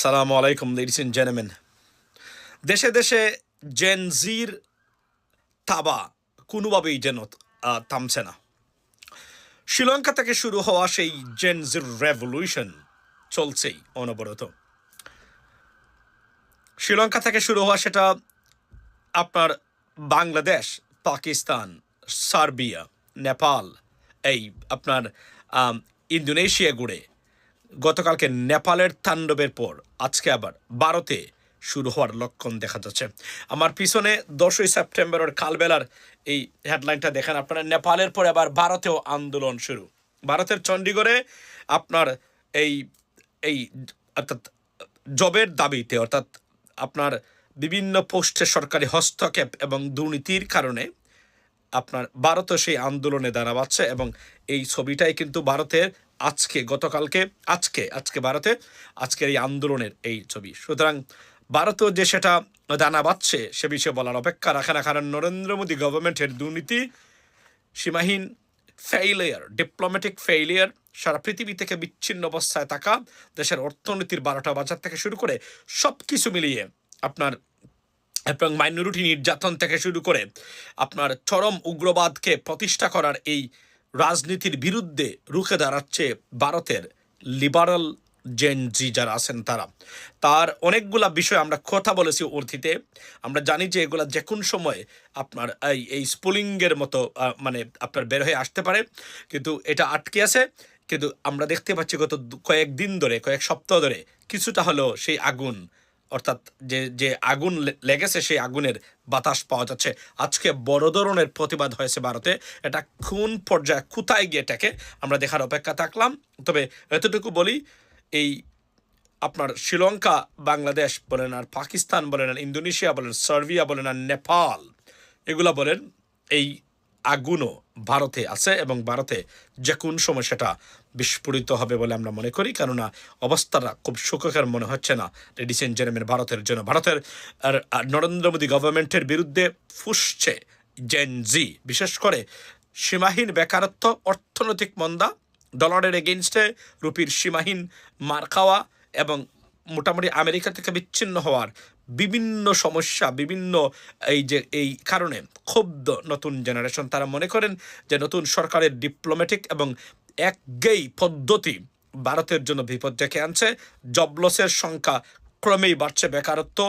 আসসালামু আলাইকুম ladies and gentlemen. দেশে দেশে জেনজির তাবা কোনোভাবেই যেন থামছে না। শ্রীলঙ্কা থেকে শুরু হওয়া সেই জেনজির রেভলিউশন চলছেই অনবরত। শ্রীলঙ্কা থেকে শুরু হওয়া সেটা আপনার বাংলাদেশ, পাকিস্তান, সার্বিয়া, নেপাল, এই আপনার ইন্দোনেশিয়া ঘুরে গতকালকে নেপালের তাণ্ডবের পর আজকে আবার ভারতে শুরু হওয়ার লক্ষণ দেখা যাচ্ছে। আমার পিছনে 10ই সেপ্টেম্বরের কালবেলার এই হেডলাইনটা দেখেন আপনারা, নেপালের পরে আবার ভারতেও আন্দোলন শুরু। ভারতের চণ্ডীগড়ে আপনার এই এই অর্থাৎ জবের দাবিতে, অর্থাৎ আপনার বিভিন্ন পোস্টে সরকারি হস্তক্ষেপ এবং দুর্নীতির কারণে আপনার ভারতও সেই আন্দোলনে দাঁড়াচ্ছে এবং এই ছবিটাই কিন্তু ভারতের আজকে ভারতে আজকের এই আন্দোলনের এই ছবি। সুতরাং ভারতও যে সেটা দাঁড়াচ্ছে সে বিষয়ে বলার অপেক্ষা রাখে না, কারণ নরেন্দ্র মোদী গভর্নমেন্টের দুর্নীতি, সীমাহীন ফেইলিয়ার, ডিপ্লোম্যাটিক ফেইলিয়ার, সারা পৃথিবী থেকে বিচ্ছিন্ন অবস্থায় থাকা, দেশের অর্থনীতির 12টা বাজার থেকে শুরু করে সব কিছু মিলিয়ে আপনার এবং মাইনরিটি নির্যাতন থেকে শুরু করে আপনার চরম উগ্রবাদকে প্রতিষ্ঠা করার এই রাজনীতির বিরুদ্ধে রুখে দাঁড়াচ্ছে ভারতের লিবারাল জেনজি যারা আছেন তারা। তার অনেকগুলা বিষয় আমরা কথা বলেছি অতীতে। আমরা জানি যে এগুলা যে কোন সময় আপনার এই স্পুলিংয়ের মতো মানে আপনার বের হয়ে আসতে পারে, কিন্তু এটা আটকে আছে। কিন্তু আমরা দেখতে পাচ্ছি গত কয়েক সপ্তাহ ধরে কিছুটা হলেও সেই আগুন, অর্থাৎ যে আগুন লেগেছে সেই আগুনের বাতাস পাওয়া যাচ্ছে। আজকে বড় ধরনের প্রতিবাদ হয়েছে ভারতে। এটা কোন পর্যায়ে কোথায় গিয়ে টেকে আমরা দেখার অপেক্ষা থাকলাম। তবে এতটুকু বলি, এই আপনার শ্রীলঙ্কা, বাংলাদেশ বলেন আর পাকিস্তান বলেন আর ইন্দোনেশিয়া বলেন, সার্বিয়া বলেন আর নেপাল, এগুলা বলেন, এই আগুনও ভারতে আছে এবং ভারতে যে কোন সময় সেটা বিস্ফোরিত হবে বলে আমরা মনে করি। কেননা অবস্থাটা খুব সুখকর মনে হচ্ছে না লেডিস এন্ড জেন্টলম্যান ভারতের জন্য। ভারতের আর নরেন্দ্র মোদী গভর্নমেন্টের বিরুদ্ধে ফুসছে জেনজি, বিশেষ করে সীমাহীন বেকারত্ব, অর্থনৈতিক মন্দা, ডলারের এগেনস্টে রুপির সীমাহীন মার খাওয়া এবং মোটামুটি আমেরিকা থেকে বিচ্ছিন্ন হওয়ার বিভিন্ন সমস্যা, বিভিন্ন এই কারণে ক্ষুব্ধ নতুন জেনারেশন। তারা মনে করেন যে নতুন সরকারের ডিপ্লোম্যাটিক এবং একগেই পদ্ধতি ভারতের জন্য বিপদ ডেকে আনছে। জবলসের সংখ্যা ক্রমেই বাড়ছে, বেকারত্ব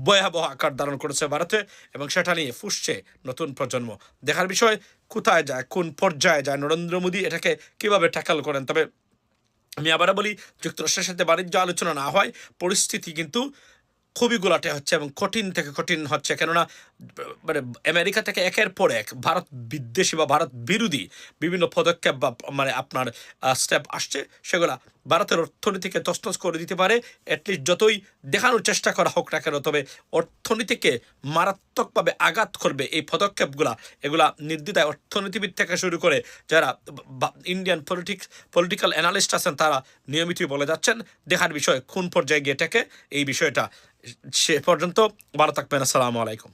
ভয়াবহ আকার ধারণ করেছে ভারতে এবং সেটা নিয়ে ফুসছে নতুন প্রজন্ম। দেখার বিষয় কোথায় যায়, কোন পর্যায়ে যায়, নরেন্দ্র মোদী এটাকে কিভাবে ট্যাকল করেন। তবে আমি আবারও বলি, যুক্তরাষ্ট্রের সাথে বাণিজ্য আলোচনা না হয় পরিস্থিতি কিন্তু খুবই গোলাটে হচ্ছে এবং কঠিন থেকে কঠিন হচ্ছে। কেননা মানে আমেরিকা থেকে একের পর এক ভারত বিদ্বেষী বা ভারত বিরোধী বিভিন্ন পদক্ষেপ বা মানে আপনার স্টেপ আসছে, সেগুলা ভারতের অর্থনীতিকে তছনছ করে দিতে পারে। অ্যাটলিস্ট যতই দেখানোর চেষ্টা করা হোক না কেন, তবে অর্থনীতিকে মারাত্মকভাবে আঘাত করবে এই পদক্ষেপগুলা। এগুলা নির্দ্বিধায় অর্থনীতিবিদ থেকে শুরু করে যারা ইন্ডিয়ান পলিটিক্যাল অ্যানালিস্ট আছেন তারা নিয়মিতই বলে যাচ্ছেন। দেখার বিষয় কোন পর্যায়ে গিয়ে টেকে এই বিষয়টা। সে পর্যন্ত ভালো থাকবেন। আসসালামু আলাইকুম।